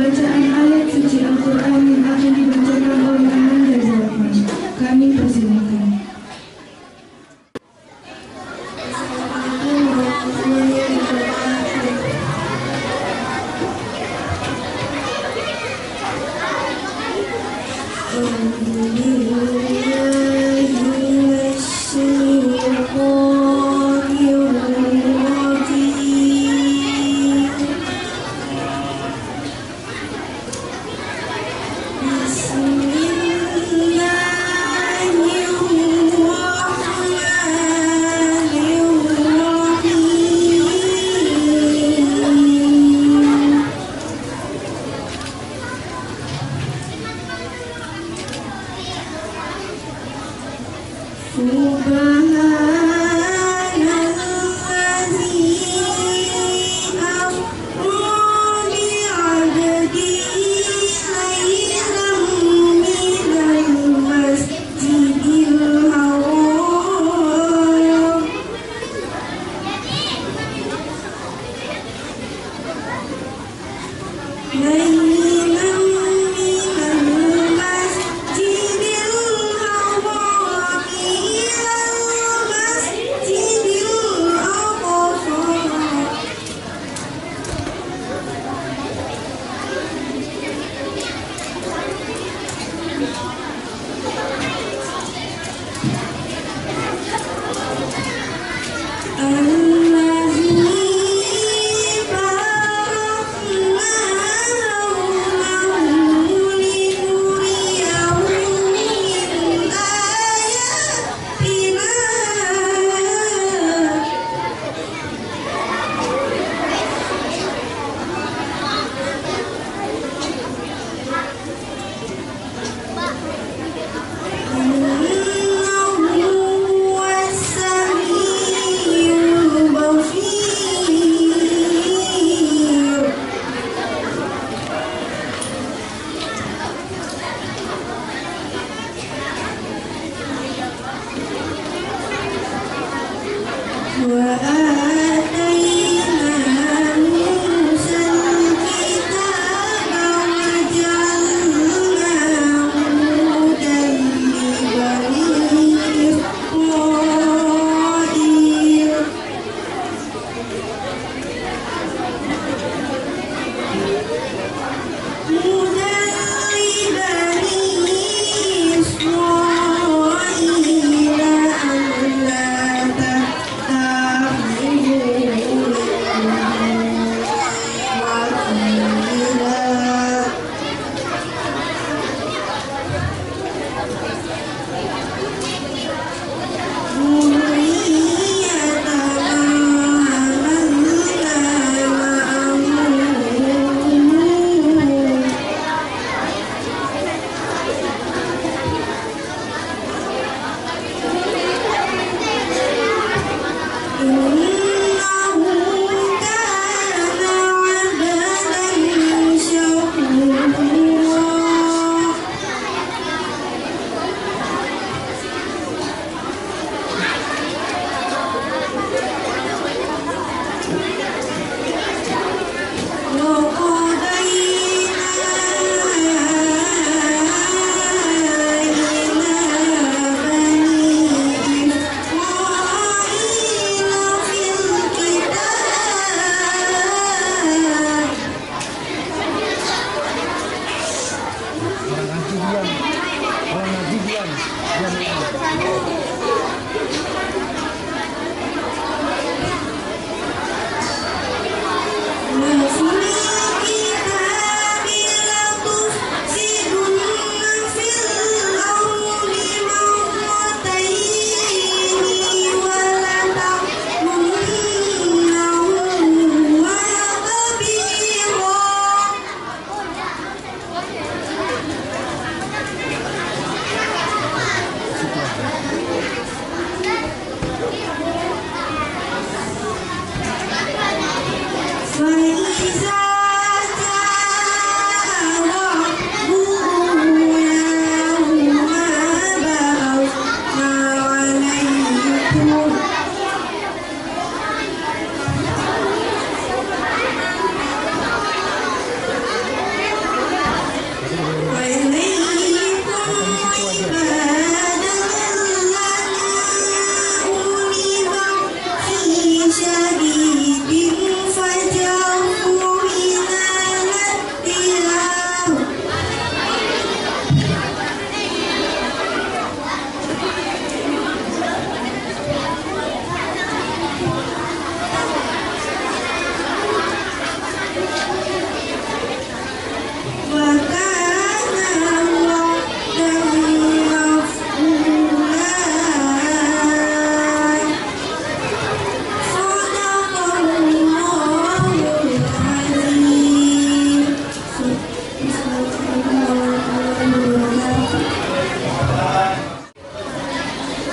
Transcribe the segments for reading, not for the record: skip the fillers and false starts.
Pembacaan ayat suci Al-Quran yang akan dibacakan oleh Amanda Zafar. Kami persilakan.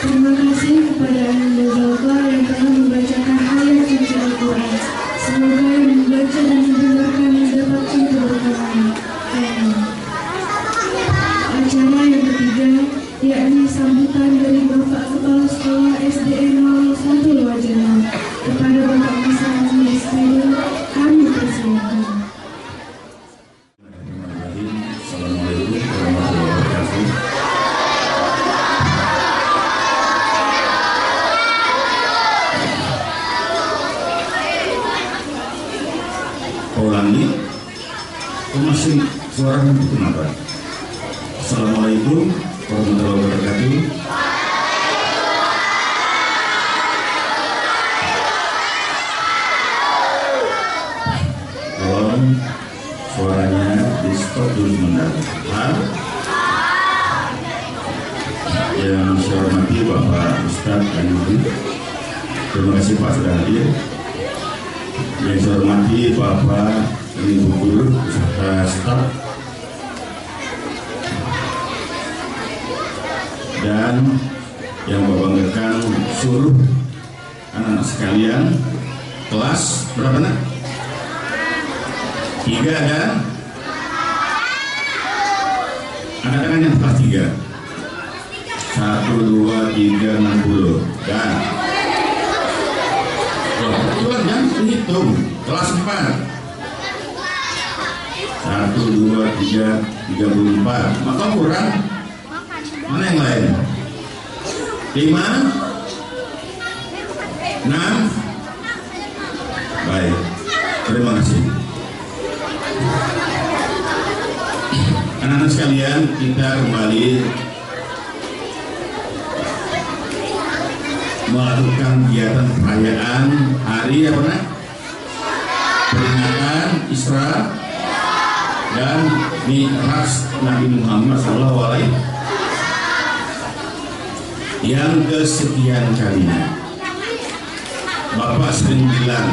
Terima kasih kepada Anda Bapak yang telah membacakan ayat suci Al-Quran. Semoga yang membaca dan mendengarkan mendapatkan keberkahan. Amin. Acara yang ketiga, yakni sambutan dari Bapak Kepala Sekolah SDN 01 Lowajana kepada Bapak Masani SPD, kami persilakan. Assalamualaikum warahmatullahi wabarakatuh. Ulangi, masih suara itu kenapa? Assalamualaikum warahmatullahi wabarakatuh. Tolong suaranya di stop dulu sebentar. Yang saya hormati Bapak Ustadz Anuri, terima kasih Pak sudah hadir. Yang saya hormati Bapak Ibu Guru serta staf dan yang membanggakan seluruh anak-anak sekalian. Kelas berapa nak? 3 dan angkat tangan yang kelas 3. 1, 2, 3, 60 dan kebetulan yang dihitung kelas 4. 1, 2, 3, 34. Maka kurang mana yang lain? 5, 6. Baik, terima kasih. Anak-anak sekalian, kita kembali melakukan kegiatan perayaan hari apa nak? Peringatan Isra dan Mi'raj Nabi Muhammad SAW yang kesekian kalinya. Bapak sering bilang,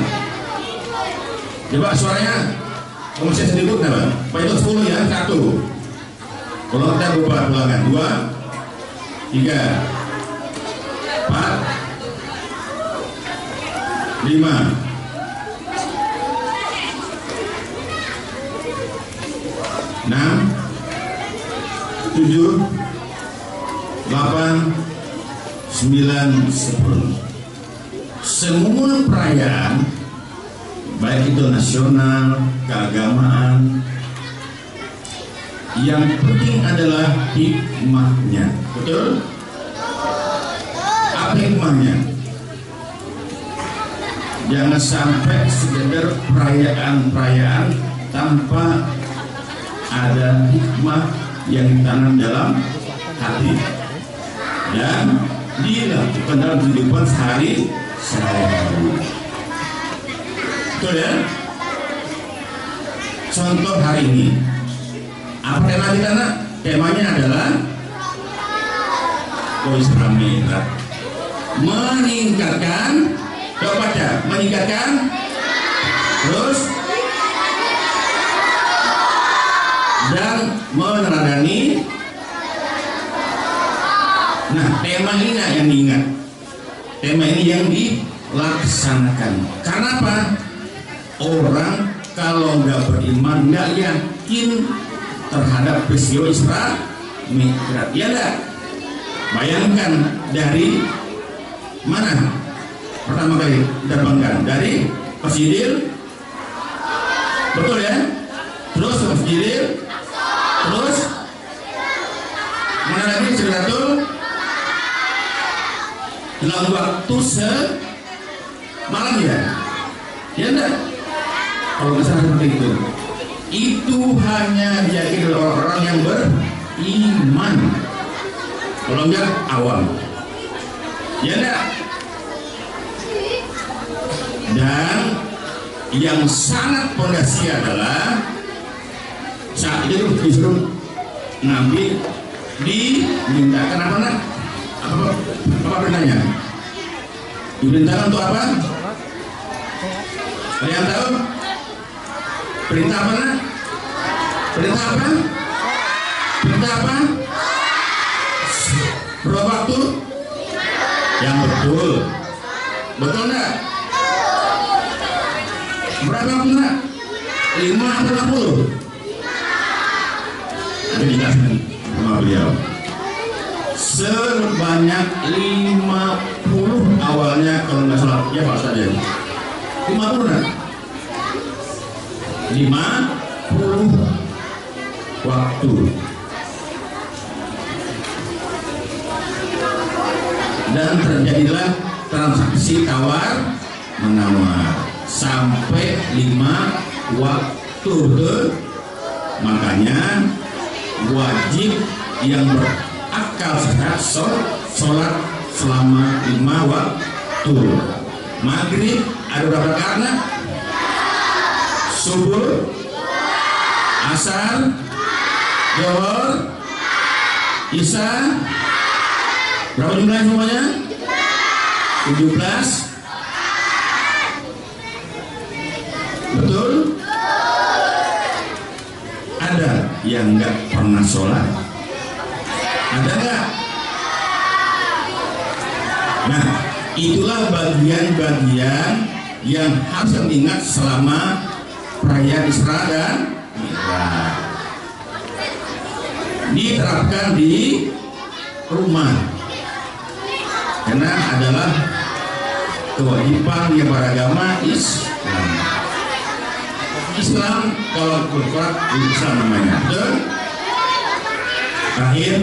coba suaranya, kamu saya sedikit kenapa? Pak itu 10 ya, 1. Kalau kita buka ulangan 2, 3, 4, 5, 6, 7, 8, 9, 10. Semua perayaan, baik itu nasional, keagamaan, yang penting adalah hikmahnya. Betul? Apa hikmahnya? Jangan sampai sekedar perayaan-perayaan tanpa ada hikmah yang ditanam dalam hati dan dilakukan dalam kehidupan sehari-hari. Betul ya? Contoh hari ini, apa tema kita nak? Temanya adalah Isra Mi'raj, meningkatkan. Coba baca, meningkatkan, terus dan meneladani. Nah, tema ini yang diingat, tema ini yang dilaksanakan. Karena apa? Orang kalau nggak beriman, nggak yakin terhadap peristiwa Isra Mi'raj, ya nggak? Bayangkan dari mana pertama kali diterbangkan? Dari Masjidil, betul ya? Terus Masjidil, terus mana lagi Sidratul, dalam waktu semalam ya? Ya enggak? Kalau nggak salah seperti itu. Itu hanya diyakini oleh orang-orang yang beriman. Kalau enggak awam. Ya enggak? Dan yang sangat fondasi adalah saat itu disuruh ngambil, dimintakan apa nak? Apa perintahnya? Diperintahkan untuk apa? Ada yang tahu? Perintah apa nak? Perintah apa? Perintah apa? Berapa waktu? Yang betul. Betul enggak? Berapa waktu nak? 5 atau 60? Nanti dijelaskan sama beliau. Sebanyak 50 awalnya kalau nggak salah, ya Pak saja. 50 nak? 50 waktu. Dan terjadilah transaksi tawar menawar sampai 5 waktu. Makanya wajib yang berakal sehat sholat selama 5 waktu. Maghrib ada berapa rakaat? Subuh, asar, zuhur, isya, berapa jumlahnya semuanya? 17. Betul? Ada yang nggak pernah sholat? Ada nggak? Nah, itulah bagian-bagian yang harus diingat selama perayaan Isra dan Mi'raj. Diterapkan di rumah karena adalah kewajiban yang beragama Islam kalau berkuat di Islam namanya. Betul? Terakhir,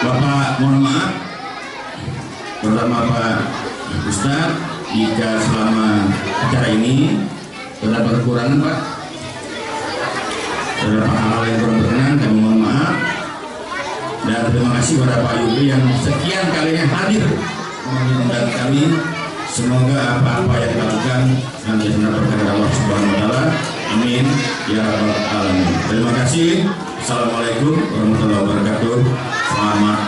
Bapak mohon maaf bersama Pak Ustaz jika selama acara ini terdapat kekurangan Pak, terdapat hal-hal yang kurang berkenan, kami mohon maaf. Dan terima kasih kepada Pak Yubi yang sekian kalinya hadir mengundang kami. Semoga apa-apa yang dilakukan nanti mendapat berkat Allah Subhanahu wa taala. Amin ya rabbal alamin. Terima kasih. Assalamualaikum warahmatullahi wabarakatuh. Selamat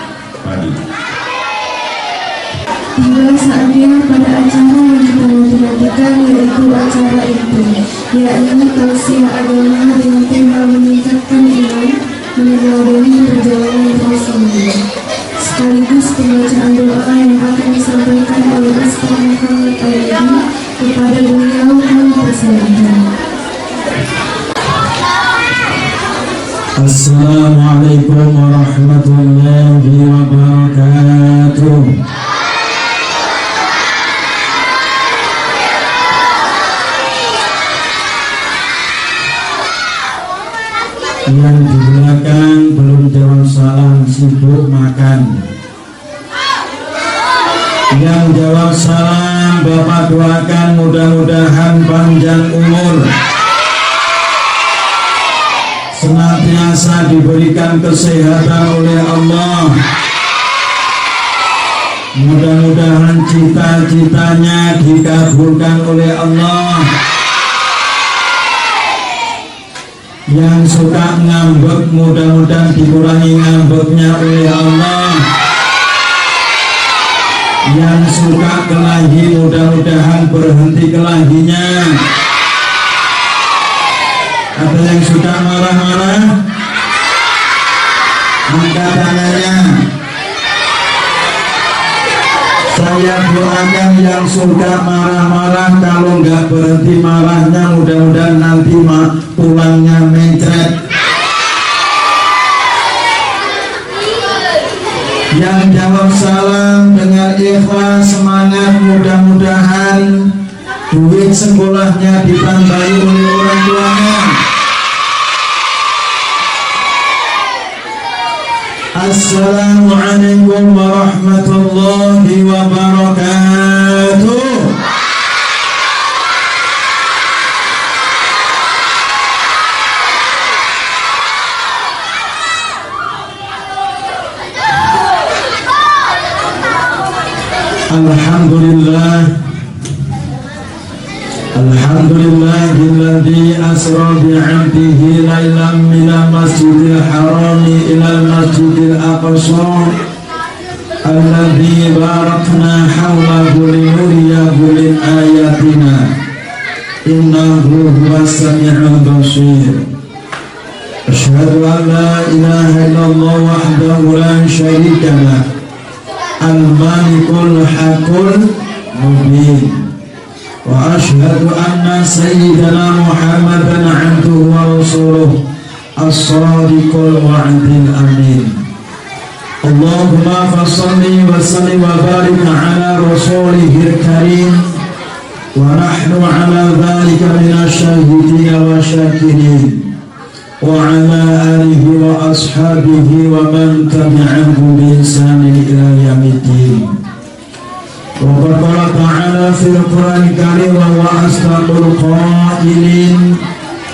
pagi. Tiba saatnya pada acara yang kita nantikan, yaitu acara itu, yakni tausiah agama dengan tema meningkatkan iman, meneladani perjalanan Rasulullah, sekaligus pembacaan doa yang akan disampaikan oleh Ustaz Muhammad Al-Yadi kepada beliau kami persilakan. Assalamualaikum warahmatullahi wabarakatuh. Yang di belakang belum jawab salam, sibuk makan. Yang jawab salam, Bapak doakan mudah-mudahan panjang umur, senantiasa diberikan kesehatan oleh Allah. Mudah-mudahan cita-citanya dikabulkan oleh Allah. Yang suka ngambek, mudah-mudahan dikurangi ngambeknya oleh Allah. Yang suka kelahi, mudah-mudahan berhenti kelahinya. Ada yang suka marah-marah? Angkat tangannya. Saya doakan yang suka marah-marah, kalau nggak berhenti marahnya, mudah-mudahan nanti pulangnya mencret. Yang jawab salam dengan ikhlas, semangat, mudah-mudahan duit sekolahnya ditambahi oleh orang tuanya. Assalamualaikum warahmatullahi wabarakatuh. Alhamdulillah, Alhamdulillahilladzi asra bi'abdihi lailan minal masjidil harami ilal masjidil aqsa alladzi barakna hawlahu linuriyahu min ayatina innahu huwas sami'ul basir. Asyhadu an la ilaha illallah wahdahu la syarika lah al-malikul haqqul mubin. Wa ashhadu anna sayyidana Muhammadan abduhu wa rasuluh as-sadiqul wa'dil amin. Allahumma fassalli wa sallim wa barik ala rasulihil karim wa nahnu ala dhalika minasyahidin wa syakirin wa ala alihi wa ashabihi wa man tabi'ahu bi ihsanin ila yaumiddin. Wa qala ta'ala fil Qur'anil Karim wa asdaqul qailin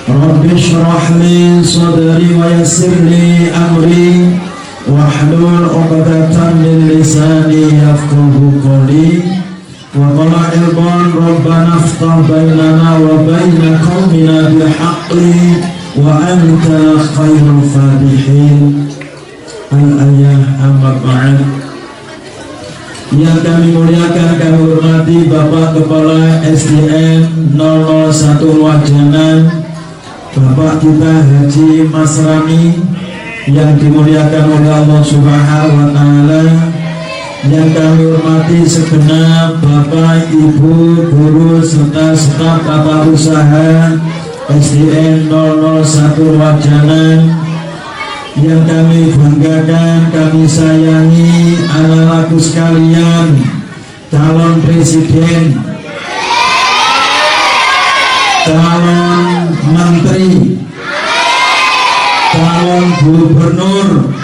Rabbi shrah li sadri wa yassir li amri wahlul 'uqdatam min lisani yafqahu qawli wa qala ilban rabbana iftah bainana wa baina qaumina bil haqqi wa anta khairul fatihin. Al-ayah amma ba'd. Yang kami muliakan, kami hormati Bapak Kepala SDN 001 Wajanan, Bapak kita Haji Mas Rami, yang dimuliakan oleh Allah Subhanahu wa Ta'ala. Yang kami hormati segenap Bapak, Ibu, guru serta staf tata usaha SDN 001 Wajanan, yang kami banggakan, kami sayangi anak-anakku sekalian, calon presiden, calon menteri, calon gubernur,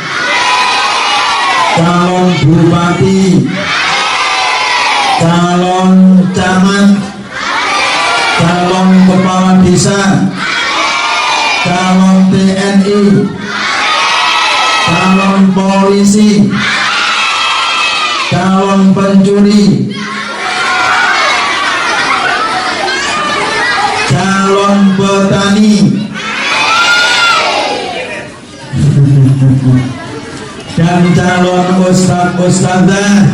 calon bupati, calon camat, calon kepala desa, calon TNI, calon polisi, calon pencuri, calon petani, dan calon ustadz-ustadzah,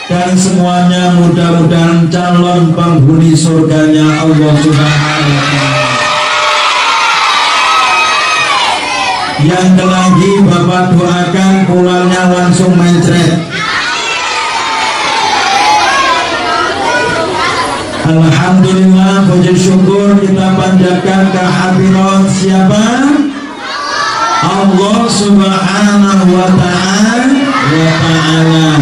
dan semuanya mudah-mudahan calon penghuni surganya Allah Subhanahu wa Ta'ala. Yang lagi Bapak doakan pulangnya langsung mencret. Alhamdulillah, puji syukur kita panjatkan kehadirat siapa? Allah Subhanahu wa Ta'ala,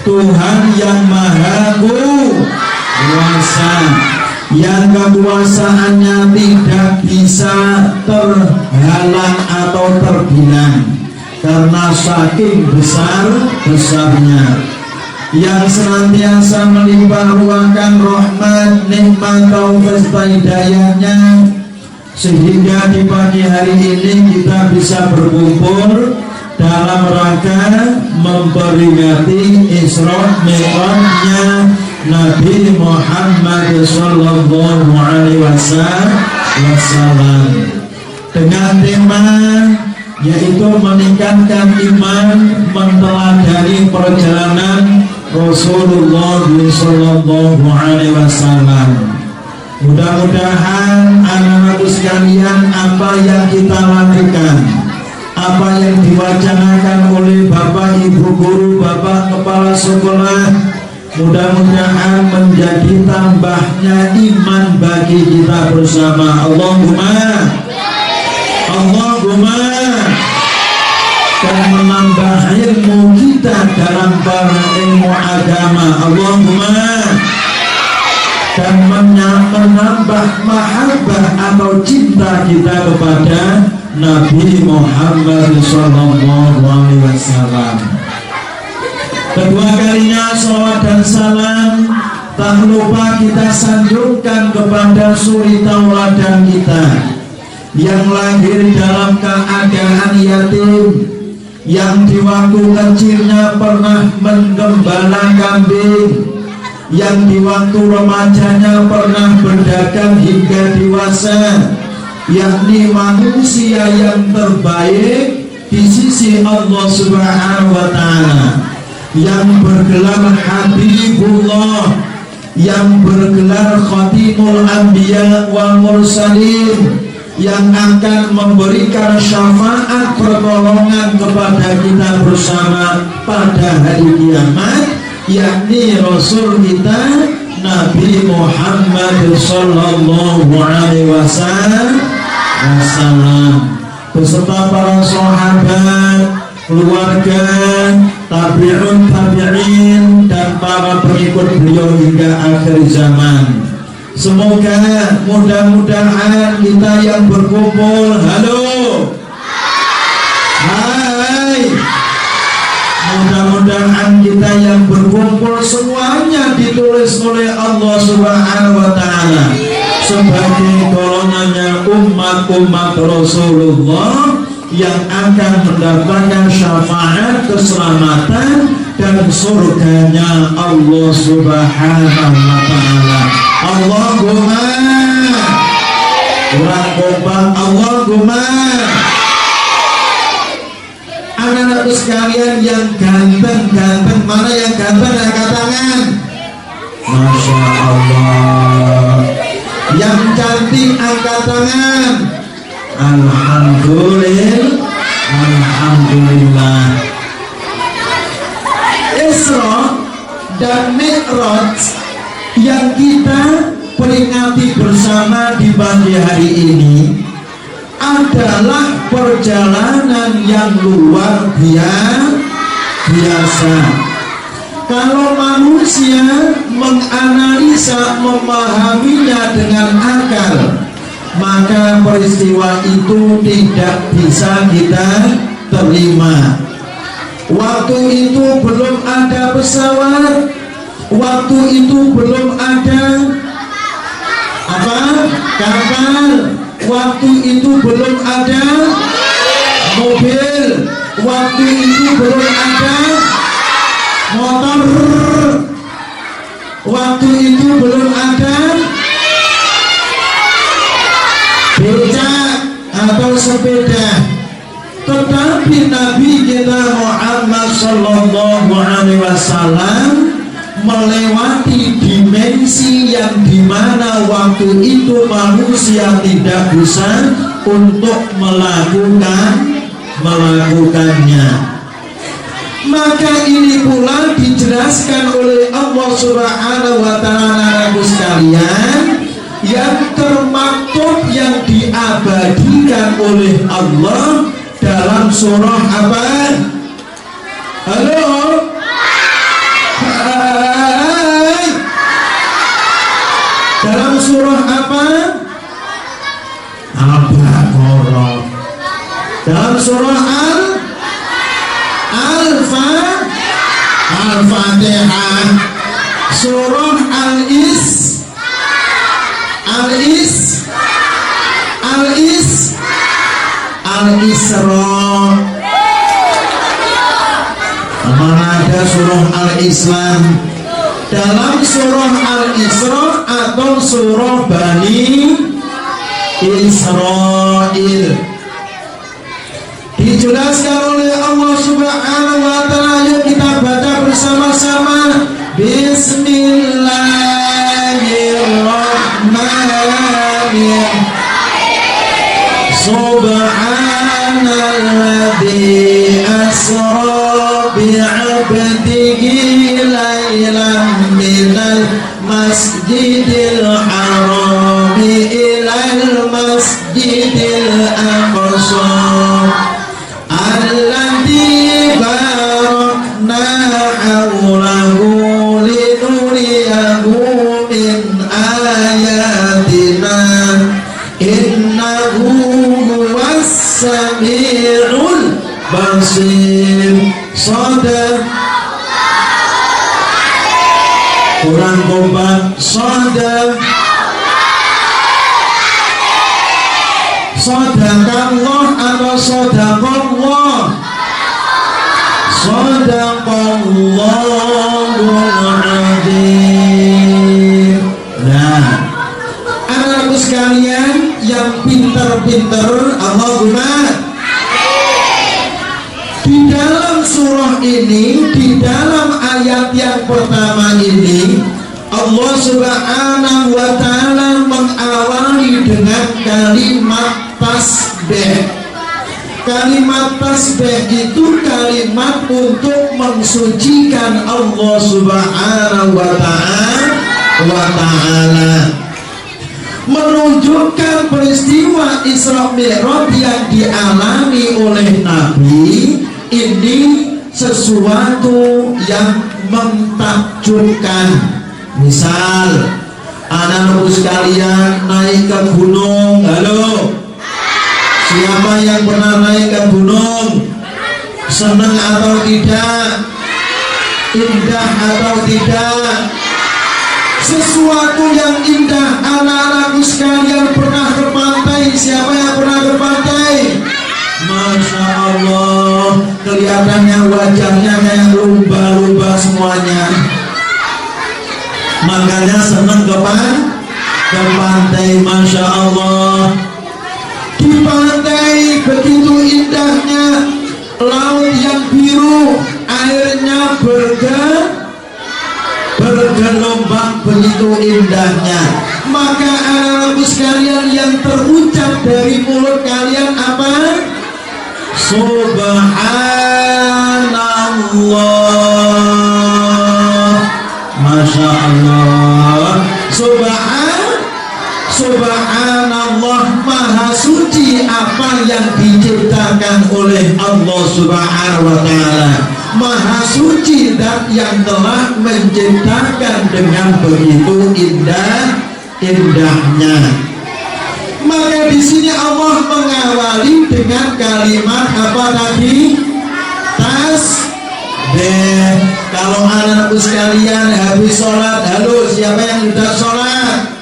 Tuhan yang Maha Kuasa, yang kekuasaannya tidak bisa terhalang atau terbilang karena saking besar-besarnya, yang senantiasa melimpah ruahkan rahmat, nikmat, taufik, hidayahnya, sehingga di pagi hari ini kita bisa berkumpul dalam rangka memperingati Isra Mi'rajnya Nabi Muhammad sallallahu alaihi wasallam, dengan tema yaitu meningkatkan iman, menteladani perjalanan Rasulullah sallallahu alaihi wasallam. Mudah-mudahan anak-anak sekalian, apa yang kita lakukan, apa yang diwacanakan oleh Bapak Ibu guru, Bapak Kepala Sekolah, mudah-mudahan menjadi tambahnya iman bagi kita bersama. Allahumma dan menambah ilmu kita dalam ilmu agama. Allahumma dan menambah mahabbah atau cinta kita kepada Nabi Muhammad SAW. Kedua kalinya salawat dan salam tak lupa kita sanjungkan kepada suri tauladan kita yang lahir dalam keadaan yatim, yang di waktu kecilnya pernah menggembala kambing, yang di waktu remajanya pernah berdagang hingga dewasa, yakni manusia yang terbaik di sisi Allah Subhanahu wa Ta'ala, yang bergelar Habibullah, yang bergelar Khatimul Anbiya wal Mursalin, yang akan memberikan syafaat pertolongan kepada kita bersama pada hari kiamat, yakni Rasul kita Nabi Muhammad sallallahu alaihi wasallam beserta para sahabat, keluarga, tabi'un tabi'in, dan para pengikut beliau hingga akhir zaman. Semoga mudah-mudahan kita yang berkumpul, halo, hai, mudah-mudahan kita yang berkumpul semuanya ditulis oleh Allah Subhanahu wa Ta'ala sebagai golongannya umat-umat Rasulullah yang akan mendapatkan syafaat, keselamatan, dan surganya Allah Subhanahu wa Ta'ala. Allahumma, kurang kompak, Allahumma. Anak-anak sekalian yang ganteng-ganteng, mana yang ganteng angkat tangan? Masya Allah. Yang cantik angkat tangan. Alhamdulillah, alhamdulillah. Isra dan Mi'raj yang kita peringati bersama di pagi hari ini adalah perjalanan yang luar biasa. Kalau manusia menganalisa, memahaminya dengan akal, maka peristiwa itu tidak bisa kita terima. Waktu itu belum ada pesawat, waktu itu belum ada kapal, waktu itu belum ada mobil, waktu itu belum ada motor, waktu itu belum ada becak atau sepeda. Tetapi Nabi kita Muhammad sallallahu alaihi wasallam melewati dimensi yang dimana waktu itu manusia tidak bisa untuk melakukannya. Maka ini pula dijelaskan oleh Allah Subhanahu wa Ta'ala sekalian, yang termaktub, yang diabadikan oleh Allah dalam surah apa? Halo? Hai. Dalam surah apa? Al-Baqarah. Dalam surah Al-Fatihah. Surah Al-Isra. Mana ada surah Al-Islam? Dalam surah Al-Isra atau surah Bani Israel dijelaskan oleh Allah Subhanahu wa Ta'ala. Yuk kita baca bersama-sama. Bismillahirrahmanirrahim. Subhanalladzi asra bi'abdihi laylan minal masjidil haram ilal masjidil aqsa alladzi barakna hawlahu linuriyahu min ayatina innahu huwas sami'ul basir. Sadaq, kurang kompak. Sadaqallah atau sadaqallah? Sadaqallahul azim. anak-anakku sekalian yang pinter-pinter, Allahumma. Di dalam surah ini, di dalam ayat yang pertama ini, Allah Subhanahu wa ta'ala mengawali dengan kalimat tasbih. Kalimat tasbih itu kalimat untuk mensucikan Allah Subhanahu wa ta'ala, menunjukkan peristiwa Isra Mi'raj yang dialami oleh Nabi ini sesuatu yang mentakjubkan. Misal, anak-anakku sekalian naik ke gunung. Halo, siapa yang pernah naik ke gunung? Senang atau tidak? Indah atau tidak? Sesuatu yang indah. Anak-anakku sekalian pernah ke pantai? Siapa yang pernah ke pantai? Masya Allah, kelihatannya wajahnya kayak lumba-lumba semuanya. Makanya senang ke pantai. Masya Allah, di pantai begitu indahnya, laut yang biru, airnya bergelombang, begitu indahnya. Maka anak-anakku sekalian, yang terucap dari mulut kalian apa? Subhanallah. Masya Allah. Subhanallah, maha suci apa yang diciptakan oleh Allah Subhanahu wa ta'ala. Maha suci dan yang telah menciptakan dengan begitu indahnya. Maka di sini Allah mengawali dengan kalimat apa tadi? Tasbih. Kalau anak-anakku sekalian habis sholat, halo, siapa yang sudah sholat?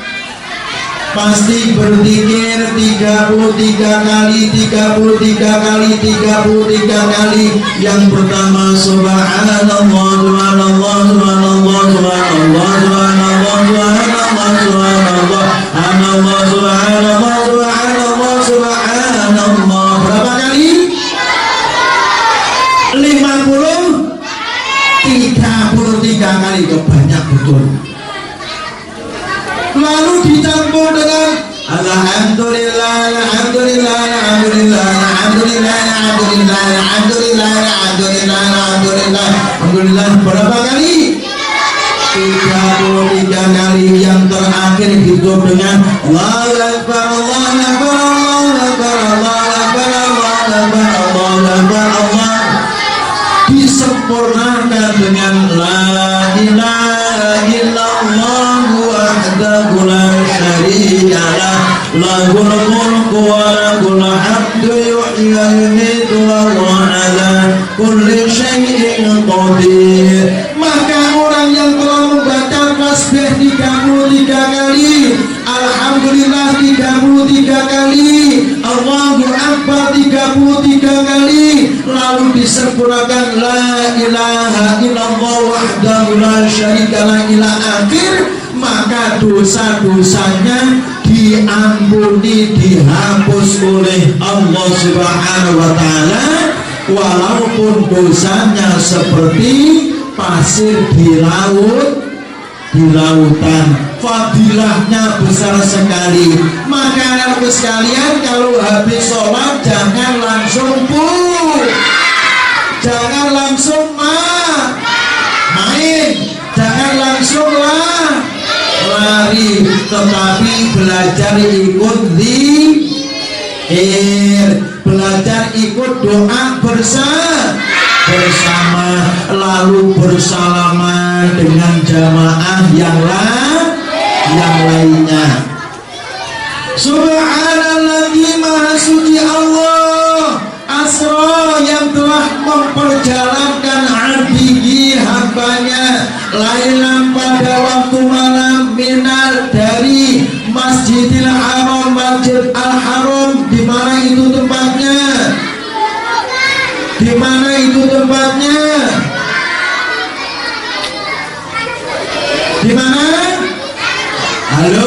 Pasti berzikir 33 kali. Yang pertama subhanallah, subhanallah, subhanallah, subhanallah, subhanallah, subhanallah, subhanallah, subhanallah, subhanallah, subhanallah, subhanallah. Berapa kali? 33 kali. Itu banyak betul. Lalu dicampur dengan alhamdulillah, alhamdulillah, alhamdulillah, alhamdulillah, alhamdulillah, alhamdulillah, alhamdulillah, alhamdulillah, alhamdulillah. Berapa kali? 33 kali. Yang terakhir ditutup dengan Allahu Akbar, Allahu Akbar, Allahu Akbar, Allahu Akbar, Allahu Akbar, Allahu Akbar, Allah. Disempurnakan dengan la ilaha illallah wahdahu la syarika lah, lahul mulku wa lahul hamdu, yuhyi wa yumiitu wa huwa ala kulli syai'in qadir. Maka orang yang telah membaca tasbih 33 kali, alhamdulillah 33 kali, Allahu Akbar 33 kali, lalu disempurnakan la ilaha illallah wahdahu la syarika lah ila akhir, maka dosa-dosanya diampuni, dihapus oleh Allah Subhanahu wa ta'ala, walaupun dosanya seperti pasir di lautan. Fadilahnya besar sekali. Maka anak-anakku sekalian, kalau habis sholat jangan langsung jangan langsung main, jangan langsung lari, tetapi belajar ikut belajar ikut doa bersama, lalu bersalaman dengan jamaah yang lainnya. Subhanallah, maha suci Allah, asra yang telah memperjalankan abdihi, hambanya, lailan pada waktu malam, minal dari Masjidil Haram, Masjid Al-Haram. Di mana itu tempatnya? Di mana itu tempatnya? Di mana? Halo?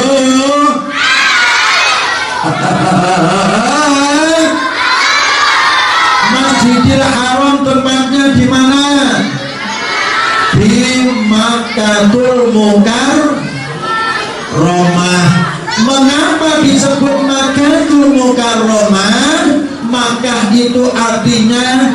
itu artinya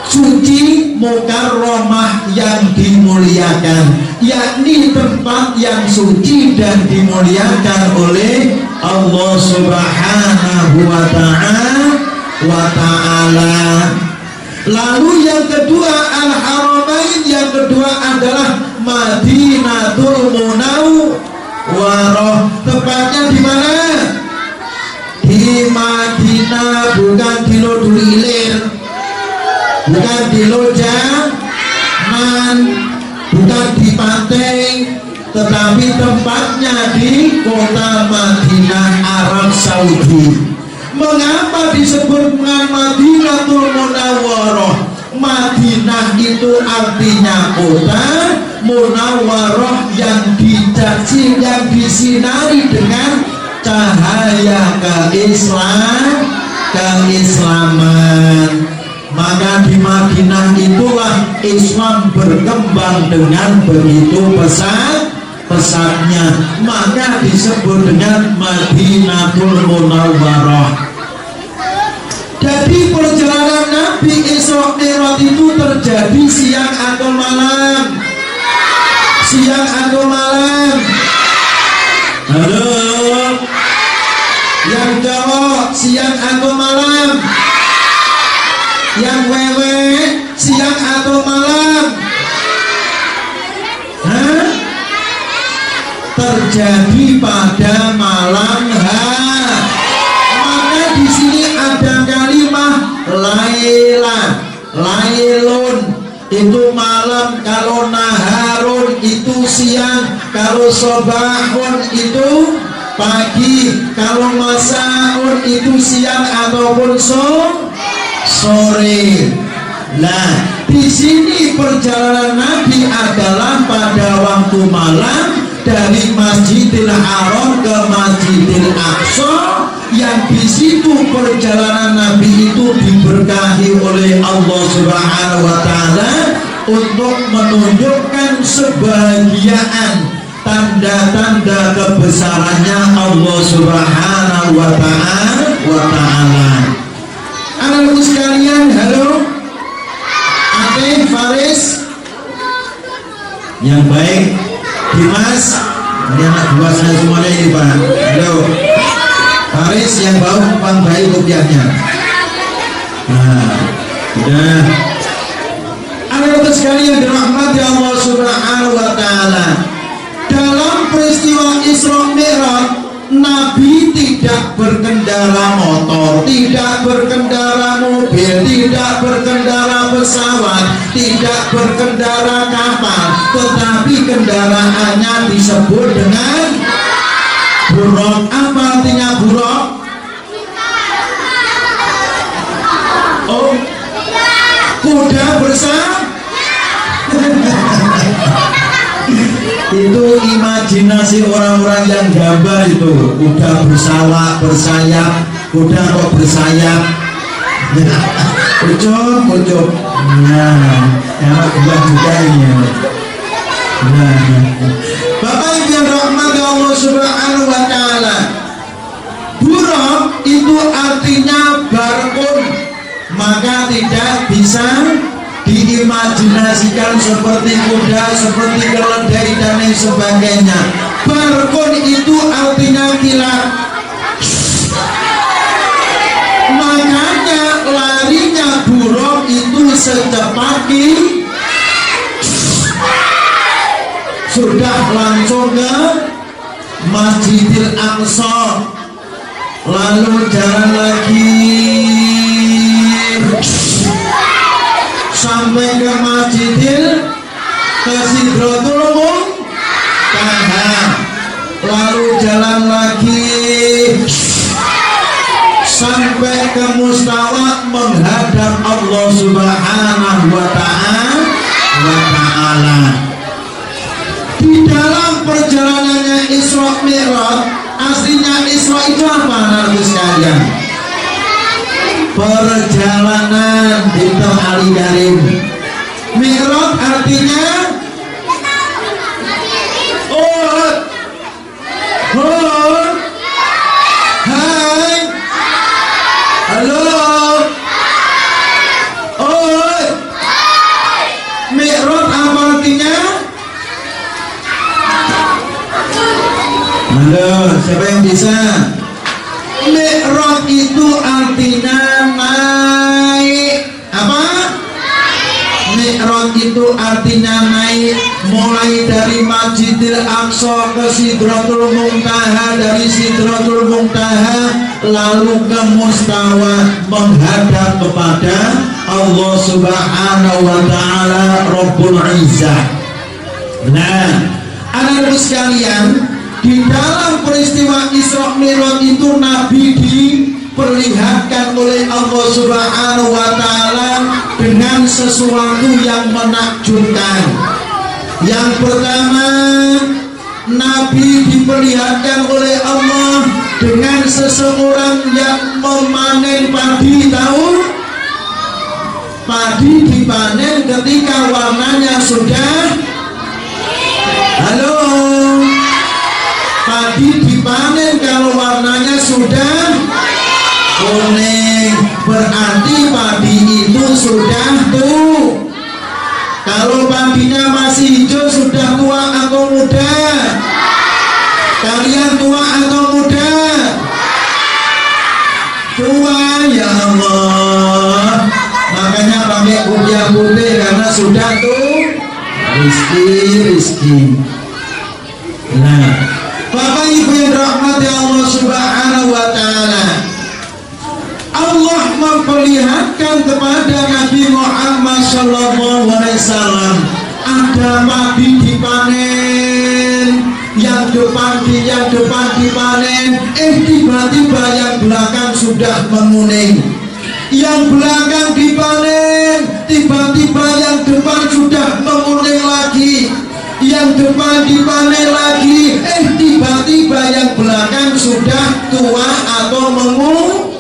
suci, mukarramah yang dimuliakan, yakni tempat yang suci dan dimuliakan oleh Allah Subhanahu wa ta'ala. Lalu yang kedua Al-Haramain, yang kedua adalah Madinatul Munawwarah. Tepatnya di mana? Di Madinah, bukan di Lodulilir, bukan di Lojaman, bukan di pantai, tetapi tempatnya di kota Madinah, Arab Saudi. Mengapa disebut dengan Madinatul Munawwarah? Madinah itu artinya kota, Munawwarah yang dicaci, yang disinari dengan cahaya keislaman. Maka di Madinah itulah Islam berkembang dengan begitu pesatnya, maka disebut dengan Madinatul Munawwarah. Jadi perjalanan Nabi Isra Mi'raj itu terjadi siang atau malam? Siang atau malam? Halo, yang cowok siang atau malam? Yang wewe siang atau malam? Hah? Terjadi pada malam hari. Maka di sini ada kalimat laila, lailun itu malam, kalau naharun itu siang, kalau sobahun itu pagi, kalau masaun itu siang ataupun sore. Nah, di sini perjalanan Nabi adalah pada waktu malam dari Masjidil Haram ke Masjidil Aqsa, yang di situ perjalanan Nabi itu diberkahi oleh Allah Subhanahu wa ta'ala untuk menunjukkan sebahagiaan tanda-tanda kebesarannya Allah Subhanahu wa ta'ala. Anak-anak sekalian, halo, Ate, Faris, yang baik, Dimas, ini anak buah saya semuanya ini Pak. Halo, Faris yang bau numpang bayi kopiahnya. Nah, udah. Anak-anak sekalian dirahmati Allah Subhanahu wa ta'ala, dalam peristiwa Isra Mi'raj, Nabi tidak berkendara motor, tidak berkendara mobil, tidak berkendara pesawat, tidak berkendara kapal, tetapi kendaraannya disebut dengan buraq. Apa artinya buraq? Oh, kuda bersama. Itu imajinasi orang-orang yang gambar itu, kuda bersayap, kuda kok bersayap. Ucup. Nah, enak buat juga ini. Nah, Bapak Ibu yang rahmati Allah Subhanahu wa ta'ala, buraq itu artinya barkun, maka tidak bisa diimajinasikan seperti kuda, seperti keledai dan lain sebagainya. Barkun itu artinya kilat. Makanya larinya buraq itu secepat sudah langsung ke Masjidil Aqsa, lalu jalan lagi sampai ke Masjidil, ke Sidratul Muntaha, lalu jalan lagi sampai ke Mustawa menghadap Allah Subhanahu wa ta'ala. Di dalam perjalanannya Isra Mi'raj, aslinya Isra itu apa anak sekalian? Perjalanan di Ali Karim. Mi'raj artinya hai, halo, Siapa yang bisa? Mi'raj itu artinya naik. Apa? Mi'raj itu artinya naik, mulai dari Masjidil Aqsa ke Sidratul Muntaha, dari Sidratul Muntaha lalu ke Mustawa, menghadap kepada Allah Subhanahu wa Ta'ala Rabbul Izzah. Nah, anak-anak sekalian, di dalam peristiwa Isra Mi'raj itu Nabi diperlihatkan oleh Allah Subhanahu wa Ta'ala dengan sesuatu yang menakjubkan. Yang pertama, Nabi diperlihatkan oleh Allah dengan seseorang yang memanen padi. Tahu? Padi dipanen ketika warnanya sudah, halo, padi dipanen kalau warnanya sudah kuning, berarti padi itu sudah tua. Kalau padinya masih hijau, sudah tua atau muda? Kalian tua atau muda? Tua, ya Allah. Makanya pakai kuda putih karena sudah tuh rizki. Nah, Bapak Ibu yang dirahmati Allah Subhanahu wa Ta'ala, Allah memperlihatkan kepada Nabi Muhammad Sallallahu Alaihi Wasallam ada padi dipanen, yang depan dipanen, tiba-tiba yang belakang sudah menguning. Yang belakang dipanen, tiba-tiba yang depan sudah menguning lagi. Yang depan dipanen lagi, tiba-tiba yang belakang sudah tua atau menguning.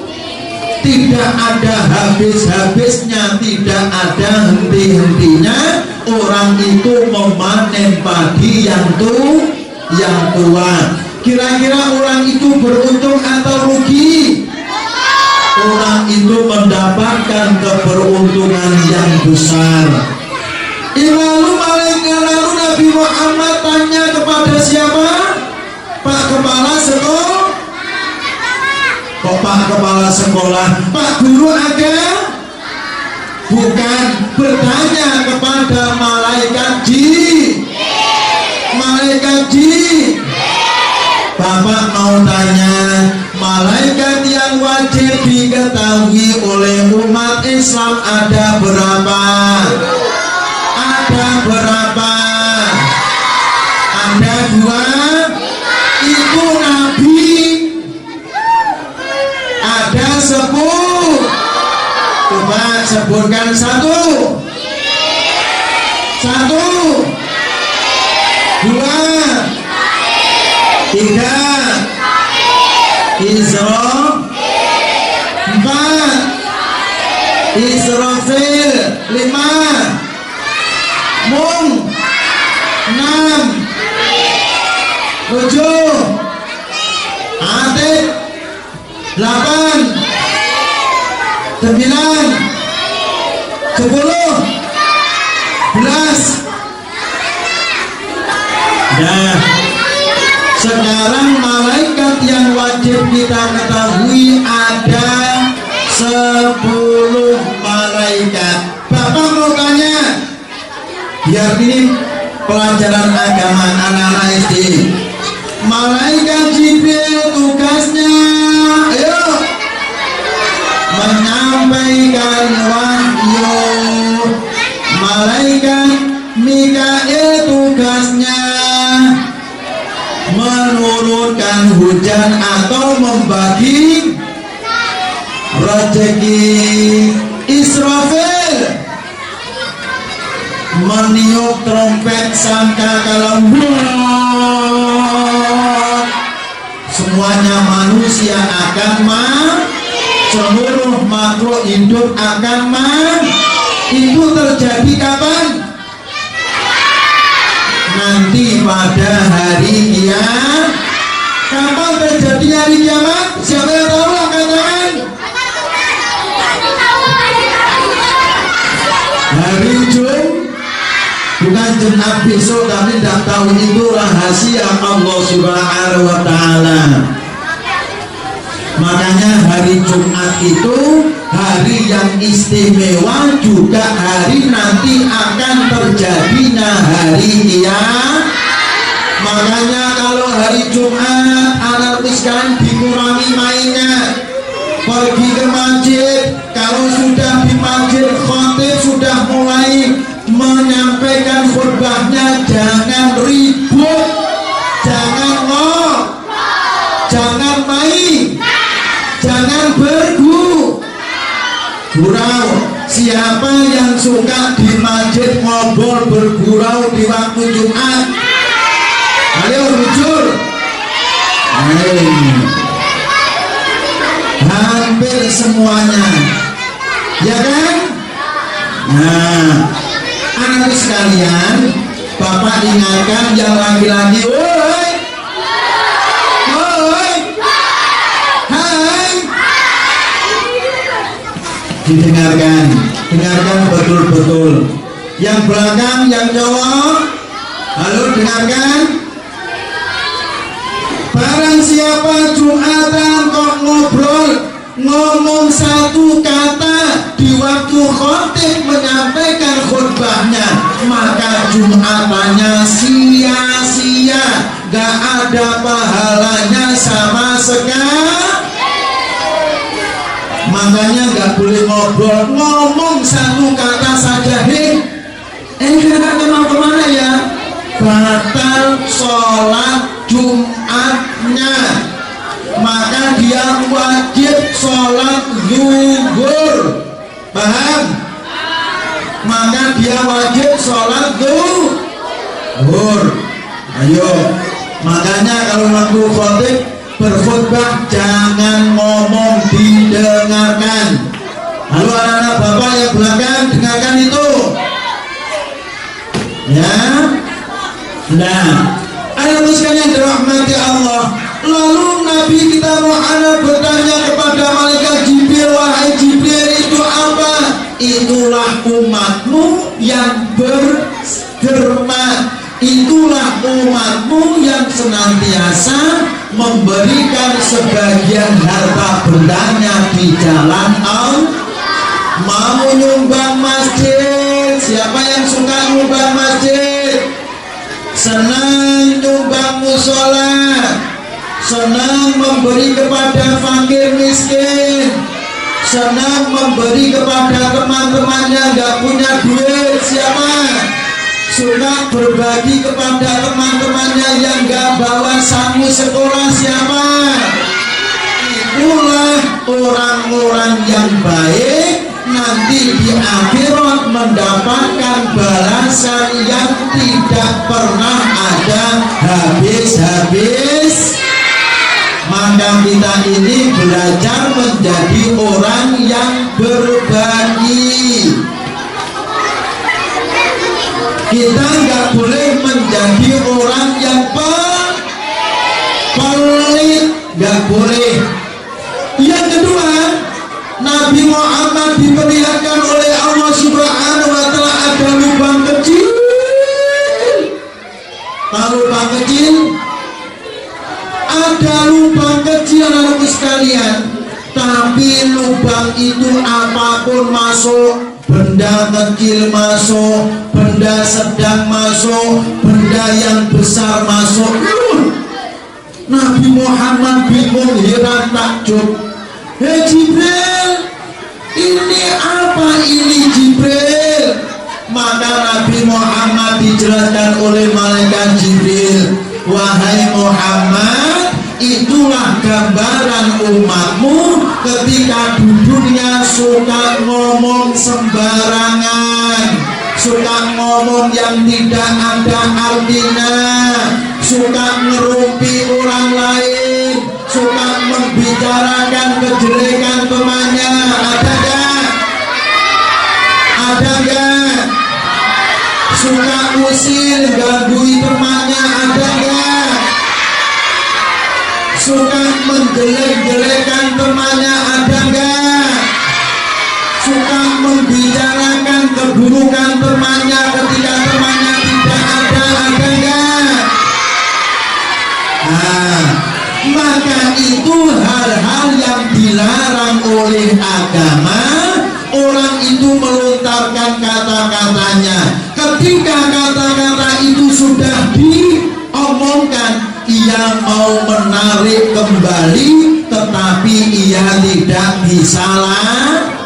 Tidak ada habis-habisnya, tidak ada henti-hentinya. Orang itu memanen padi yang tua. Kira-kira orang itu beruntung atau rugi? Orang itu mendapatkan keberuntungan yang besar. Lalu Nabi Muhammad tanya kepada siapa? Pak Kepala Sekolah. Kok Pak Kepala Sekolah? Pak Guru agama? Bukan, bertanya kepada malaikat Jibril. Bapak mau tanya, malaikat yang wajib diketahui oleh umat Islam ada berapa? Ada berapa? Ada 2. Itu Nabi. Ada 10. Coba sebutkan 1. 1, 2, 3, Isra, 4, Israfil, 5, Mung, 6, 7, Atik, 8, 9, 10, 11. Nah, sekarang malaikat yang wajib kita ketahui ada 10 malaikat. Bapak mau tanya, biar ini pelajaran agama anak-anak SD. Malaikat Jibril tugasnya, ayo, menyampaikan wahyu. Malaikat Mikail tugasnya menurunkan hujan atau membagi rezeki. Israfil meniup trompet sangkakala. Semuanya manusia akan seluruh makhluk hidup akan Itu terjadi kapan? Nanti pada hari kiamat. Kapan terjadi hari kiamat? Siapa yang tahu? Angkat tangan. Hari Jumat, bukan Jumat besok, tapi tidak tahu itu rahasia Allah Subhanahu wa Ta'ala. Makanya hari Jumat itu hari yang istimewa, juga hari nanti akan terjadinya hari kiamat. Makanya kalau hari Jumat anak sekalian dikurangi mainnya, pergi ke masjid. Kalau sudah di masjid khotib sudah mulai menyampaikan khutbahnya, jangan ribut, jangan ngomong, jangan main, jangan bergurau. Siapa yang suka di masjid ngobrol bergurau di waktu Jumat? Ayo jujur. Hampir semuanya, ya kan? Nah, anak sekalian, Bapak ingatkan yang laki-laki, woi, woi, hai, didengarkan, dengarkan betul-betul. Yang belakang, yang cowok, halo, dengarkan. Barang siapa Jumatan kok ngobrol, ngomong satu kata di waktu khotib menyampaikan khutbahnya, maka Jumatannya sia-sia, gak ada pahalanya sama sekali. Makanya gak boleh ngobrol, ngomong satu kata saja. Kakak mau kemana ya? Batal sholat Jumatnya, maka dia wajib sholat zuhur. Paham? Maka dia wajib sholat zuhur. Ayo, makanya kalau waktu khotib berkhutbah jangan ngomong, didengarkan. Halo anak-anak bapak yang belakang, dengarkan itu ya. Nah, anak sekalian dirahmati Allah. Lalu Nabi kita Muhammad bertanya kepada malaikat Jibril, wahai Jibril, itu apa? Itulah umatmu yang berderma, itulah umatmu yang senantiasa memberikan sebagian harta bendanya di jalan Allah. Mau nyumbang masjid, siapa yang suka nyumbang masjid? Senang nyumbang musola, senang memberi kepada fakir miskin, senang memberi kepada teman-temannya gak punya duit. Siapa suka berbagi kepada teman-temannya yang gak bawa saku sekolah? Siapa? Itulah orang-orang yang baik, nanti di akhirat mendapatkan balasan yang tidak pernah ada habis-habis. Maka kita ini belajar menjadi orang yang berbagi. Kita nggak boleh menjadi orang yang pelit, nggak boleh. Yang kedua, Nabi Muhammad diperlihatkan oleh Allah Subhanahu wa Ta'ala ada lubang kecil. Tahu lubang kecil? Ada lubang kecil anak sekalian, tapi lubang itu apapun masuk, benda kecil masuk, benda sedang masuk, benda yang besar masuk. Nabi Muhammad bingung, heran, takjub. Hei Jibril, ini apa ini Jibril? Maka Nabi Muhammad dijelaskan oleh malaikat Jibril, wahai Muhammad, itulah gambaran umatmu ketika duduknya suka ngomong sembarangan, suka ngomong yang tidak ada artinya, suka ngerumpi orang lain, suka membicarakan kejelekan temannya. Ada gak? Ada gak? Suka usir, gangguin temannya. Ada gak? Suka menjelek-jelekan temannya. Ada gak? Suka membicarakan keburukan temannya ketika temannya tidak itu hal-hal yang dilarang oleh agama, orang itu melontarkan kata-katanya. Ketika kata-kata itu sudah diomongkan, ia mau menarik kembali, tetapi ia tidak bisa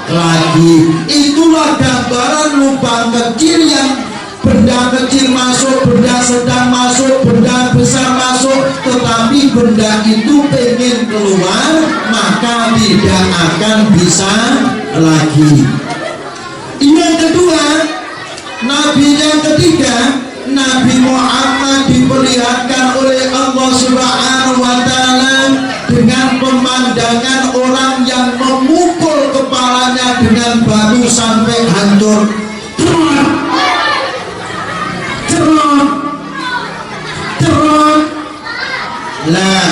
lagi. Itulah gambaran lubang kecil yang benda kecil masuk, benda sedang masuk, benda besar masuk, tetapi benda itu pengen keluar, maka tidak akan bisa lagi. Yang kedua, Nabi yang ketiga, Nabi Muhammad diperlihatkan oleh Allah Subhanahu wa Ta'ala dengan pemandangan orang yang memukul kepalanya dengan batu sampai hancur. Nah,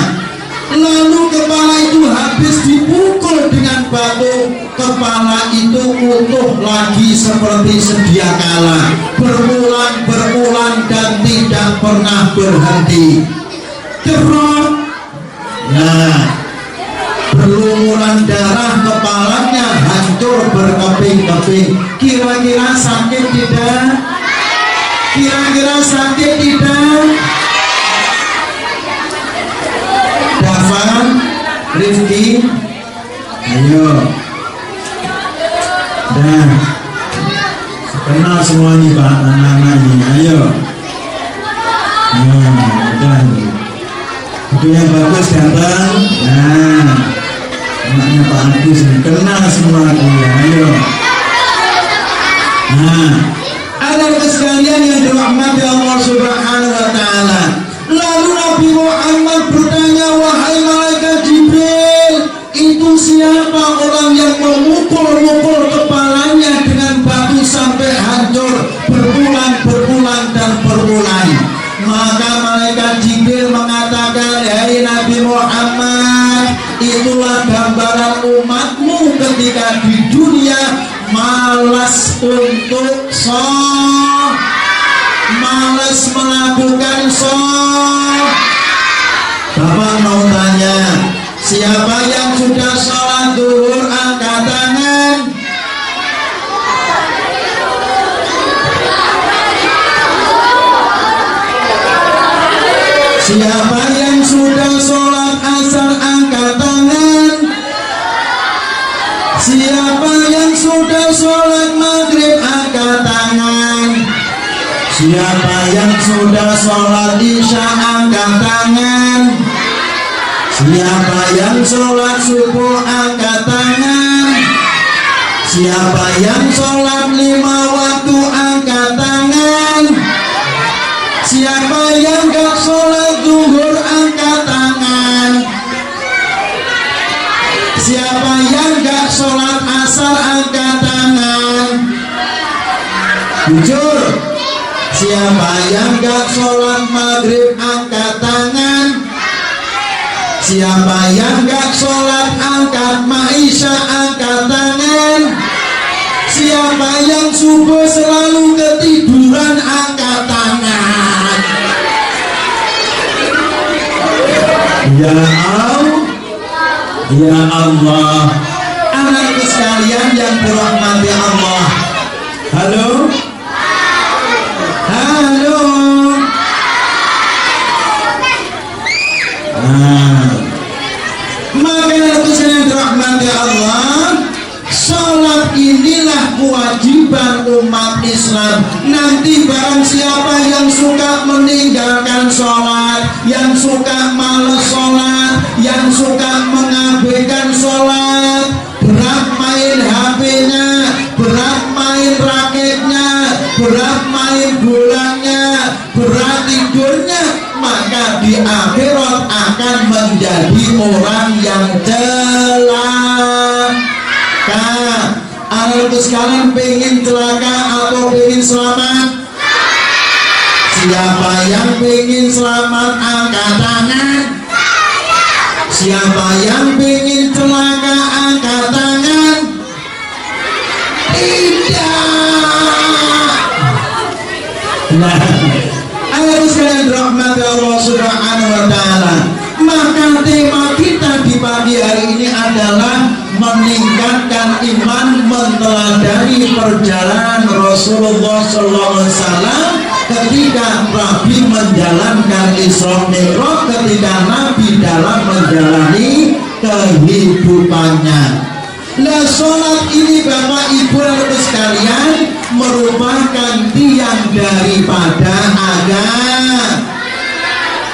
lalu kepala itu habis dipukul dengan batu, kepala itu utuh lagi seperti sedia kala, berulang dan tidak pernah berhenti. Nah, berlumuran darah, kepalanya hancur berkeping-keping. Kira-kira sakit tidak? Kira-kira sakit tidak? Dafan, Rifki, ayo. Dan kenal semuanya Pak, anak-anaknya, ayo. Udah. Itu yang bagus datang. Nah, anaknya Pak Agus kenal semuanya, ayo. Nah, anak sekalian yang dirahmati Allah Subhanahu wa Ta'ala. Lalu Nabi Muhammad bertanya, wahai malaikat Jibril, itu siapa orang yang memukul-mukul kepalanya dengan batu sampai hancur berulang dan berulang? Maka malaikat Jibril mengatakan, hai Nabi Muhammad, itulah gambaran umatmu ketika di dunia malas untuk malas melakukan Bapak mau tanya, siapa yang sudah sholat zuhur angkat tangan? Siapa yang sudah sholat asar angkat tangan? Siapa yang sudah sholat maghrib angkat tangan? Siapa yang sudah sholat isya angkat tangan? Siapa yang sholat subuh angkat tangan? Siapa yang sholat 5 waktu angkat tangan? Siapa yang gak sholat zuhur angkat tangan? Siapa yang gak sholat asar angkat tangan? Jujur. Siapa yang gak sholat maghrib angkat tangan? Siapa yang gak sholat angkat maisya angkat tangan? Siapa yang subuh selalu ketiduran angkat tangan? Ya Allah, ya Allah, anak sekalian yang dirahmati Allah. Halo. Halo. Maka itu saya dirahmati Allah, sholat inilah kewajiban umat Islam. Nanti barang siapa yang suka meninggalkan sholat, yang suka malas sholat, yang suka mengabaikan sholat, berat main HP-nya, berat main raketnya, berat main bolanya, berat tidurnya, maka di akhirat akan menjadi orang yang celaka. Anak sekalian pengen celaka atau pengen selamat? Siapa yang pengen selamat angkat tangan? Siapa yang pengen celaka angkat tangan? Tidak. Nah, anak sekalian rahmat Allah Subhanahu wa Ta'ala, maka tema kita pagi hari ini adalah meningkatkan iman, meneladani perjalanan Rasulullah SAW ketika Nabi menjalankan Isra Mi'raj, ketika Nabi dalam menjalani kehidupannya. Nah, sholat ini Bapak Ibu dan sekalian merupakan tiang daripada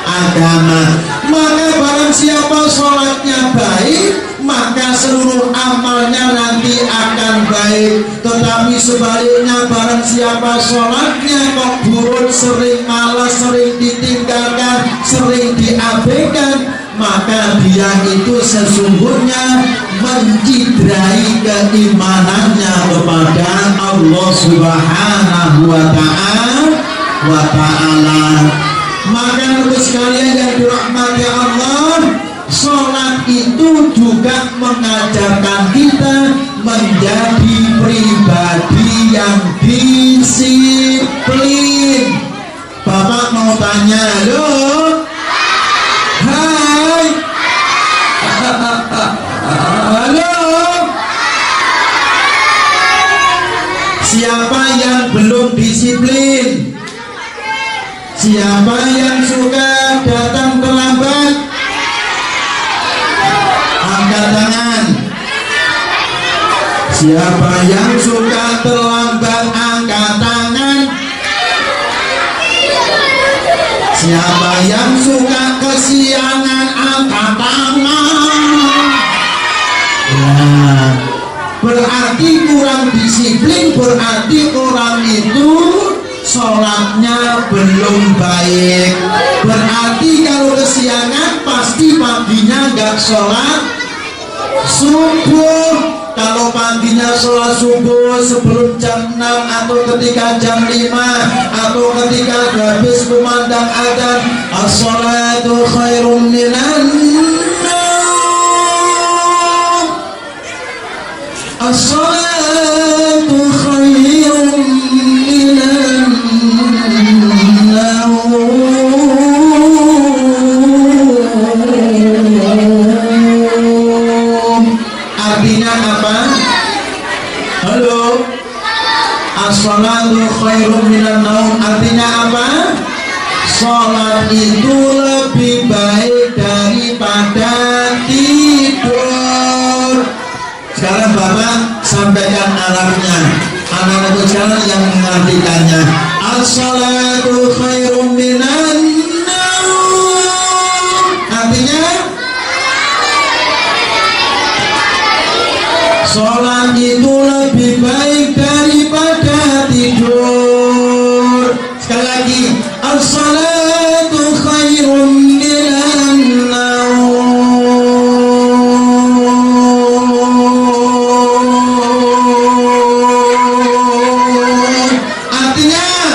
agama. Maka barang siapa sholatnya baik, maka seluruh amalnya nanti akan baik. Tetapi sebaliknya, barang siapa sholatnya kok buruk, sering malas, sering ditinggalkan, sering diabaikan, maka dia itu sesungguhnya mencidrai keimanannya kepada Allah Subhanahu wa ta'ala. Maka sekalian yang dirahmati Allah, sholat itu juga mengajarkan kita menjadi pribadi yang disiplin. Bapak mau tanya, halo, hai, halo, siapa yang belum disiplin? Siapa yang suka datang terlambat? Angkat tangan. Siapa yang suka terlambat? Angkat tangan. Siapa yang suka kesiangan? Angkat tangan. Nah, berarti kurang disiplin, berarti orang itu sholatnya belum baik. Berarti kalau kesiangan pasti paginya nggak sholat subuh. Kalau paginya sholat subuh sebelum jam 6 atau ketika jam 5 atau ketika habis kumandang adzan, as-sholatu khairum minan naum, as-sholatu khairum minan naum. Artinya apa? Halo, as-sholatu khairum minan naum artinya apa? Sholat itu lebih baik daripada tidur. Sekarang Bapak sampaikan Arabnya, anak-anak sekarang yang mengartikannya. As-sholatu khairum minan naum artinya sholat itu lebih baik daripada tidur. Sekali lagi, as-sholatu khairum minan naum artinya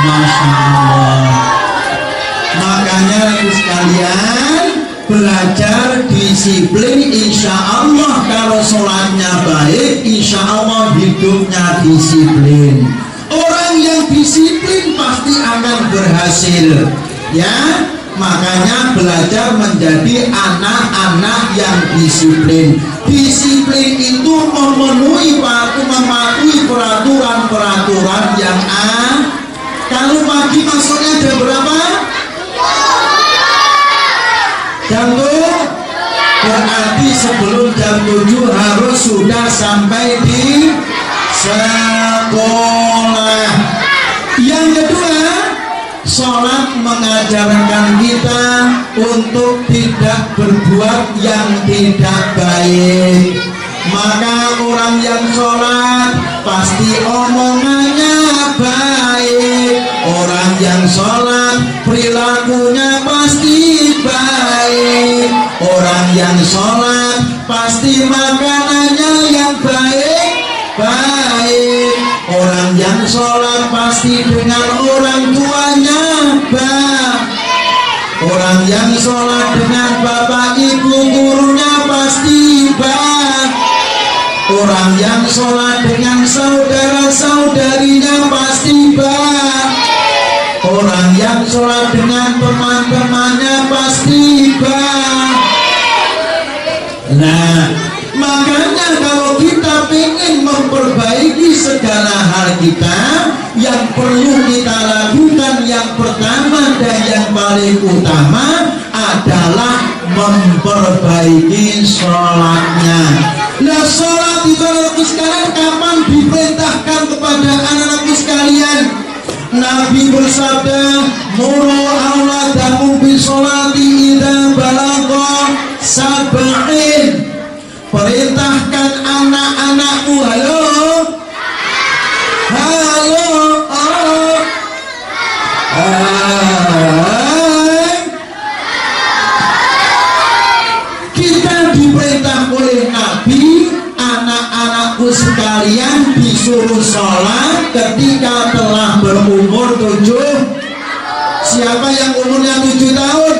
Masya Allah. Makanya sekalian belajar disiplin, insya Allah kalau sholatnya baik, insya Allah hidupnya disiplin. Orang yang disiplin pasti akan berhasil, ya. Makanya belajar menjadi anak-anak yang disiplin. Disiplin itu mematuhi peraturan-peraturan yang kalau pagi masuknya jam berapa? Jam 7. Berarti sebelum jam 7 harus sudah sampai di sekolah. Yang kedua, sholat mengajarkan kita untuk tidak berbuat yang tidak baik. Maka orang yang sholat pasti omongannya baik. Orang yang sholat perilakunya pasti baik. Orang yang sholat pasti makanannya yang baik. Orang yang sholat pasti dengan orang tuanya baik. Orang yang sholat dengan bapak ibu gurunya pasti baik. Orang yang sholat dengan saudara-saudarinya pasti baik. Orang yang sholat dengan teman-temannya pasti baik. Nah, makanya kalau kita ingin memperbaiki segala hal kita, yang perlu kita lakukan yang pertama dan yang paling utama adalah memperbaiki sholatnya. Nah, sholat itu anak-anakku sekalian kapan diperintahkan kepada anak-anakku sekalian? Nabi bersabda, muru auladakum bisolati idza balagha sab'in. Perintahkan anak-anakmu, halo, kita diperintah oleh Nabi, anak-anakku sekalian disuruh sholat ketika telah berumur 7. Siapa yang umurnya 7 tahun?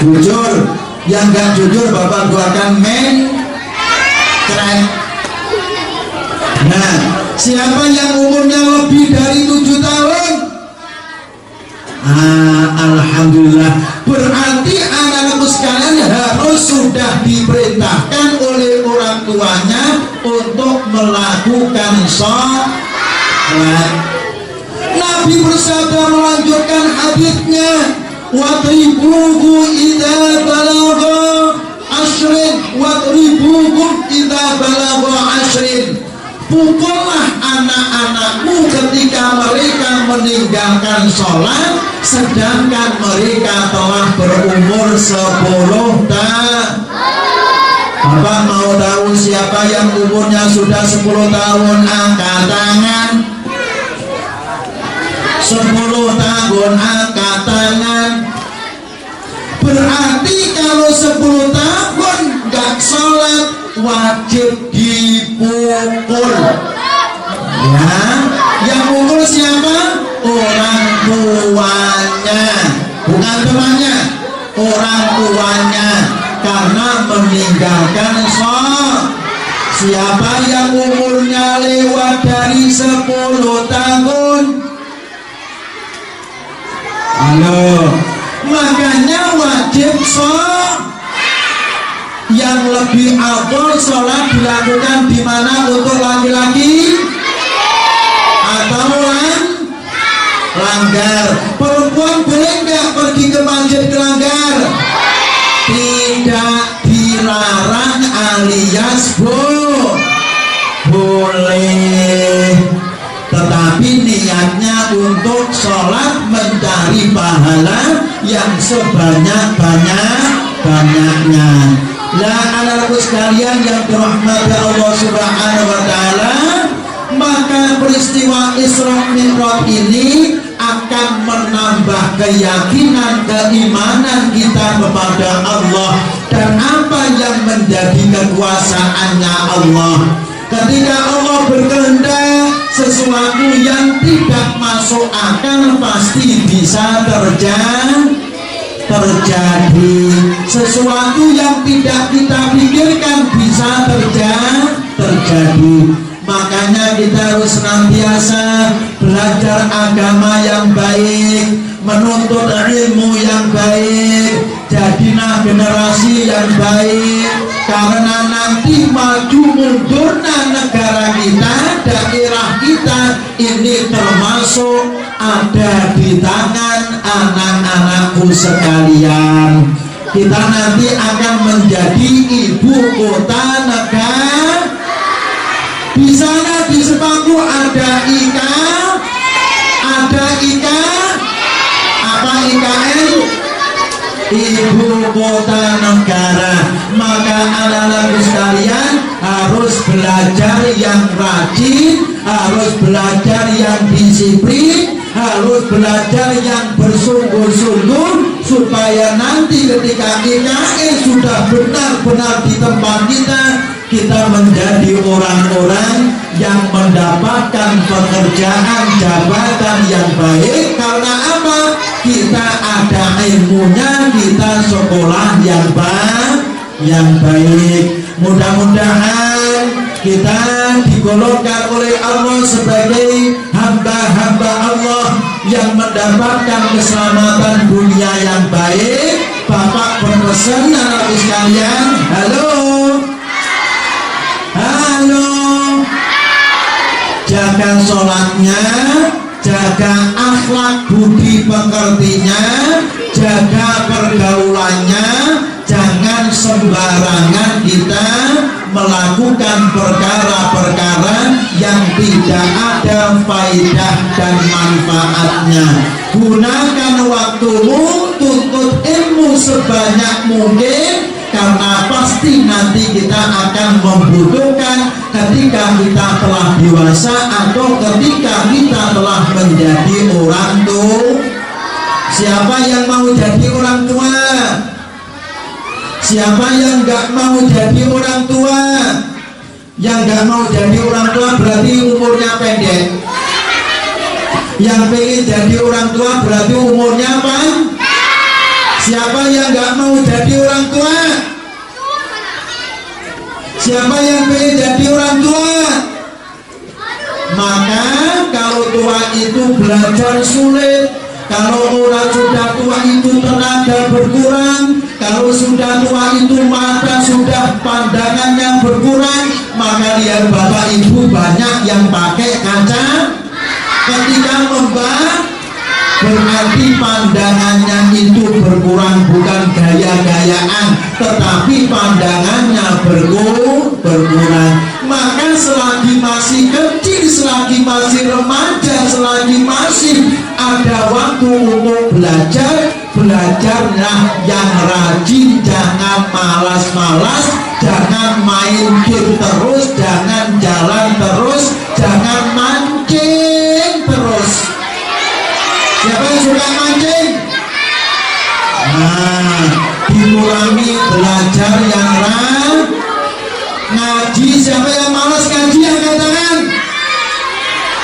Jujur. Yang gak jujur Bapak doakan keren. Nah, siapa yang umurnya lebih dari 7 tahun? Alhamdulillah. Berarti anak-anakku sekalian harus sudah diperintahkan oleh orang tuanya untuk melakukan sholat. Nabi bersabda melanjutkan hadisnya, wadribuhu idza balagha ashrin, wadribuhum idza balagha ashrin. Pukullah anak-anakmu ketika mereka meninggalkan sholat, sedangkan mereka telah berumur 10 tahun. Bapak mau tahu siapa yang umurnya sudah 10 tahun? Angkat tangan. 10 tahun angkat tangan. Berarti kalau 10 tahun gak sholat wajib dipukul. Ya, yang pukul siapa? Orang tuanya, bukan temannya, orang tuanya, karena meninggalkan sholat. Siapa yang umurnya lewat dari 10 tahun? Halo, makanya wajib sholat. Yang lebih afdal sholat dilakukan di mana untuk laki-laki atau langgar? Perempuan boleh nggak pergi ke masjid gelanggar? Tidak dilarang alias boleh, tetapi niatnya untuk sholat mencari pahala yang sebanyak-banyaknya. Lah anak-anakku sekalian yang dirahmati Allah Subhanahu wa taala, maka peristiwa Isra Mi'raj ini akan menambah keyakinan, keimanan kita kepada Allah dan apa yang menjadi kekuasaannya Allah. Ketika Allah berkehendak, sesuatu yang tidak masuk akal pasti bisa terjadi. Sesuatu yang tidak kita pikirkan bisa terjadi. Makanya kita harus senantiasa belajar agama yang baik, menuntut ilmu yang baik, jadilah generasi yang baik. Karena nanti maju mundurnya negara kita, daerah kita ini termasuk ada di tangan anak-anakku sekalian. Kita nanti akan menjadi ibu kota negara. Di sana di Sepaku ada apa IKN? Ibu kota negara. Maka anak-anakku sekalian harus belajar yang rajin, harus belajar yang disiplin, harus belajar yang bersungguh-sungguh, supaya nanti ketika IKN sudah benar-benar di tempat kita menjadi orang-orang yang mendapatkan pekerjaan jabatan yang baik. Karena apa? Kita ada ilmunya, kita sekolah yang yang baik. Mudah-mudahan kita digolongkan oleh Allah sebagai hamba-hamba Allah yang mendapatkan keselamatan dunia yang baik. Bapak berpesan anak sekalian, halo, jaga sholatnya, jaga akhlak budi pekertinya, jaga pergaulannya. Jangan sembarangan kita melakukan perkara-perkara yang tidak ada faedah dan manfaatnya. Gunakan waktumu, tuntut ilmu sebanyak mungkin, karena pasti nanti kita akan membutuhkan ketika kita telah dewasa atau ketika kita telah menjadi orang tua. Siapa yang mau jadi orang tua? Siapa yang gak mau jadi orang tua? Yang gak mau jadi orang tua berarti umurnya pendek. Yang pengen jadi orang tua berarti umurnya apa? Siapa yang gak mau jadi orang tua? Siapa yang pengen jadi orang tua? Maka kalau tua itu belajar sulit. Kalau orang sudah tua itu tenaga berkurang. Kalau sudah tua itu mata sudah pandangannya berkurang. Maka lihat bapak ibu banyak yang pakai kaca ketika membaca, berarti pandangannya itu berkurang, bukan gaya-gayaan, tetapi pandangannya berkurang. Maka selagi masih kecil, selagi masih remaja, selagi masih ada waktu untuk belajar, belajarlah yang rajin, jangan malas-malas, jangan main game terus, jangan jalan terus, jangan mancing terus. Siapa yang suka mancing? Nah, dikurangi belajar yang ngaji. Siapa yang malas ngaji angkat tangan.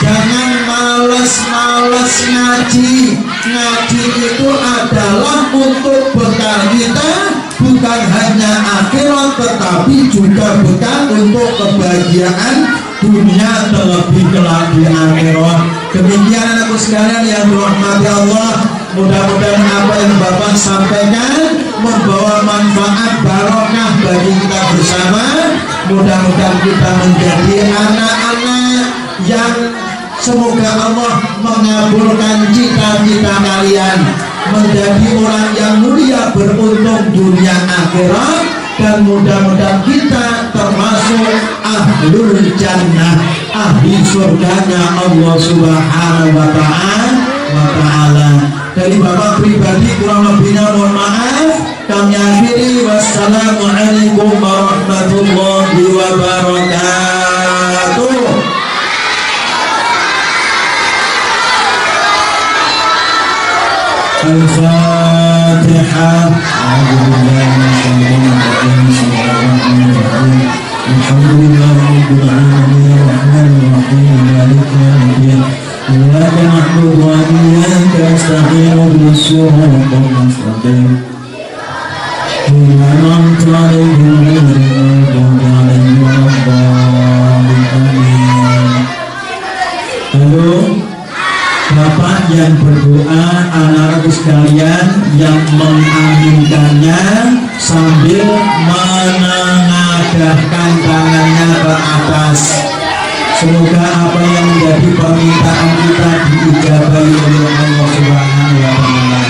Jangan males-males ngaji. Ngaji itu adalah untuk bekal kita, bukan hanya akhirat tetapi juga bekal untuk kebahagiaan dunia terlebih kelak di akhirat. Demikian anakku sekalian yang dirahmati Allah, mudah-mudahan apa yang Bapak sampaikan membawa manfaat barokah bagi kita bersama. Mudah-mudahan kita menjadi anak-anak yang semoga Allah mengabulkan cita-cita kalian, menjadi orang yang mulia beruntung dunia akhirat, dan mudah-mudahan kita termasuk ahlul jannah, ahli surganya Allah Subhanahu wa ta'ala. Dari Bapak pribadi kurang lebihnya mohon maaf. Kami akhiri, wassalamualaikum warahmatullahi wabarakatuh. Al-Fatihah. Alhamdulillahirabbil alamin arrahmanir rahim maliki yaumiddin iyyaka na'budu wa iyyaka nasta'in ihdinas siratal mustaqim an'amta 'alaihim ghairil maghdubi 'alaihim waladdallin. Halo Bapak yang berdoa, anak-anak sekalian yang mengaminkannya sambil menengadahkan tangannya ke atas. Semoga apa yang menjadi permintaan kita diijabahi oleh Allah Subhanahu wa ta'ala.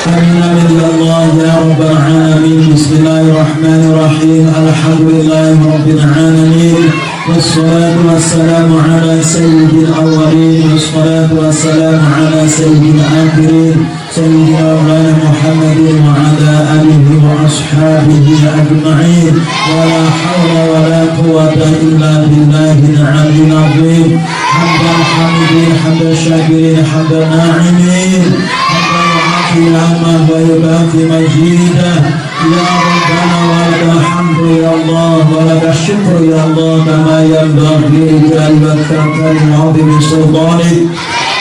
Amin ya Allah ya Rabbal alamin. Bismillahirrahmanirrahim. Alhamdulillahirabbil alamin. Wassalatu wassalamu ala sayyidil awwalin, wassalatu wassalamu ala sayyidil akhirin, sayyidina Muhammadin wa ala alihi wa ashabihi ajma'in. Wa la hawla wa la quwwata illa billahil aliyyil azim. Hamdan hamidin, hamdan syakirin, hamdan na'imin, hamdan yu'afi amma wa yubafi majidah. Ya Rabbana wa lakal hamdu ya Allah, wa lakal syukru ya Allah, kama yanbaghi lijalbatika al-'azimi sultanik.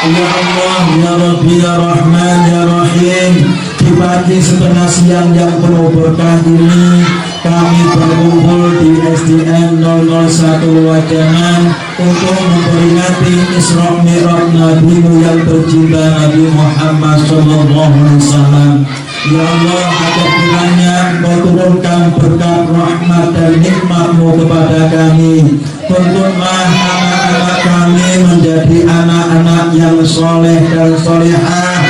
Ya Allah, ya Rabbi, ya Rahman, ya Rahim, di pagi setengah siang yang penuh berkah ini kami berkumpul di SDN 001 Wajangan untuk memperingati Isra Mi'raj Nabi yang tercinta Nabi Muhammad SAW. Ya Allah, agar kiranya Engkau turunkan berkat rahmat dan nikmat-Mu kepada kami. Tuntunlah anak-anak kami menjadi anak-anak yang soleh dan solehah,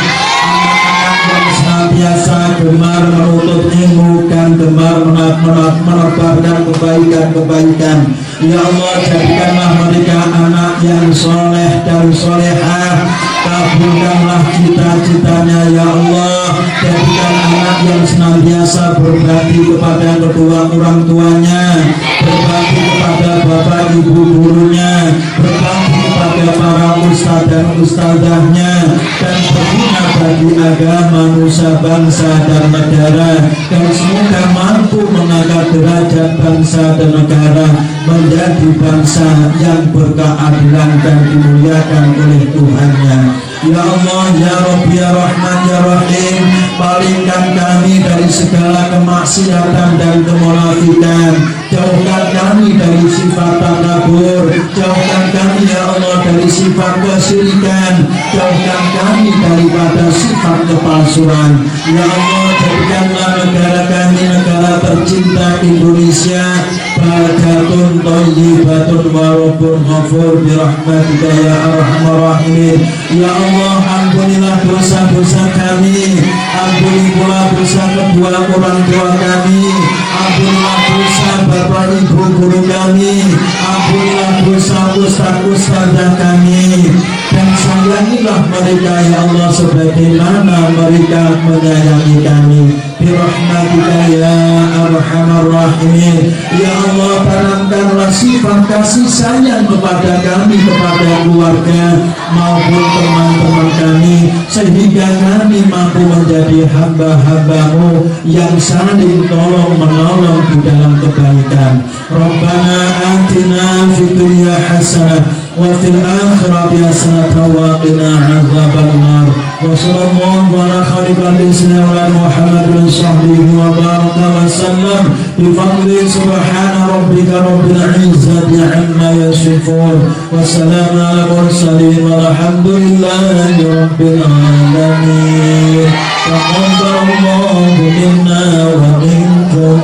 senantiasa gemar menuntut ilmu dan gemar menebarkan kebaikan-kebaikan. Ya Allah, jadikanlah mereka anak yang soleh dan solehah. Kabulkanlah cita-citanya ya Allah. Jadikan anak yang senantiasa berbakti kepada kedua orang tuanya, berbakti kepada bapak ibu gurunya, berbakti kepada para ustadz dan ustadzahnya, dan berguna bagi agama, nusa, bangsa dan negara. Dan semoga mampu mengangkat derajat bangsa dan negara menjadi bangsa yang berkeadilan dan dimuliakan oleh Tuhannya. Ya Allah, ya Rabbi, ya Rahman, ya Rahim, palingkan kami dari segala kemaksiatan dan kemunafikan. Jauhkan kami dari sifat takabur. Jauhkan kami ya Allah dari sifat kesyirikan. Jauhkan kami daripada sifat kepalsuan. Ya Allah, jadikanlah negara kami negara tercinta Indonesia baldatun thayyibatun wa rabbun ghafur birahmatika ya arhamar rahimin. Ya Allah, ampunilah dosa-dosa kami, ampuni pula dosa kedua orang tua kami, ampunilah dosa bapak ibu guru kami, ampunilah dosa ustaz-ustazah kami, dan sayangilah mereka ya Allah sebagaimana mereka menyayangi kami. Birahmatika ya arhamar rahimin. Ya Allah, tanamkanlah sifat kasih sayang kepada kami, kepada keluarga maupun teman-teman kami, sehingga kami mampu menjadi hamba-hamba-Mu yang saling tolong menolong di dalam kebaikan. Rabbana atina fid dunya hasanah wa fil akhirati hasanah wa qina adzabannar. Wa sallallahu ala khairil islam Muhammadin sahbihi wa baraka wa sallam bi fadli subhana rabbika rabbil izzati amma yasifun wa salamun ala mursalin walhamdulillahi rabbil alamin. Taqabbalallahu minna wa minkum.